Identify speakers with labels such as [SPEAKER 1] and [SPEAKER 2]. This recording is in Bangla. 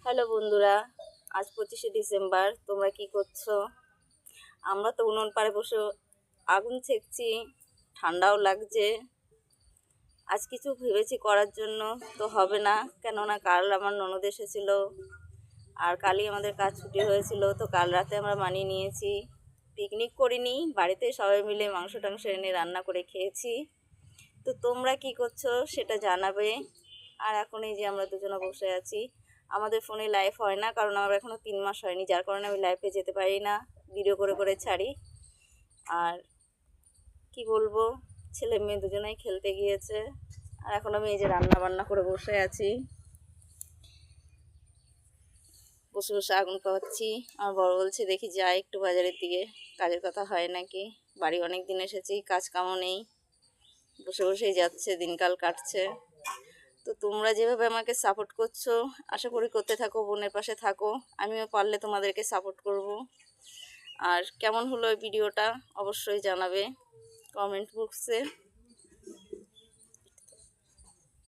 [SPEAKER 1] হ্যালো বন্ধুরা, আজ 25শে ডিসেম্বর। তোমরা কি করছো? আমরা তো উনুন পাড়ে বসে আগুন সেঁকছি, ঠান্ডাও লাগছে। আজ কিছু ভেবেছি করার জন্য, তো হবে না, কেননা কাল আমার ননদ এসেছিল আর কালই আমাদের কাজ ছুটি হয়েছিল। তো কাল রাতে আমরা মানিয়ে নিয়েছি, পিকনিক করিনি, বাড়িতে সবাই মিলে মাংস টাংস এনে রান্না করে খেয়েছি। তো তোমরা কি করছো সেটা জানাবে। আর এখন এই যে আমরা দুজনে বসে আছি, আমাদের ফোনে লাইভ হয় না, কারণ আমার এখনও 3 মাস হয়নি, যার কারণে আমি লাইভে যেতে পারি না, ভিডিও করে করে ছাড়ি। আর কি বলবো, ছেলে মেয়ে দুজনেই খেলতে গিয়েছে, আর এখন আমি এই যে রান্না বান্না করে বসে আছি, বসে বসে আগুন পাচ্ছি। আমার বড় বলছে দেখি যাই একটু বাজারের দিকে, কাজের কথা হয় নাকি। বাড়ি অনেক দিন এসেছি, কাজ কামও নেই, বসে বসেই যাচ্ছে, দিনকাল কাটছে। তো তোমরা যেভাবে আমাকে সাপোর্ট করছো, আশা করি করতে থাকো, বোনের পাশে থাকো, আমিও পারলে তোমাদেরকে সাপোর্ট করব। আর কেমন হলো এই ভিডিওটা অবশ্যই জানাবে কমেন্ট বক্সে।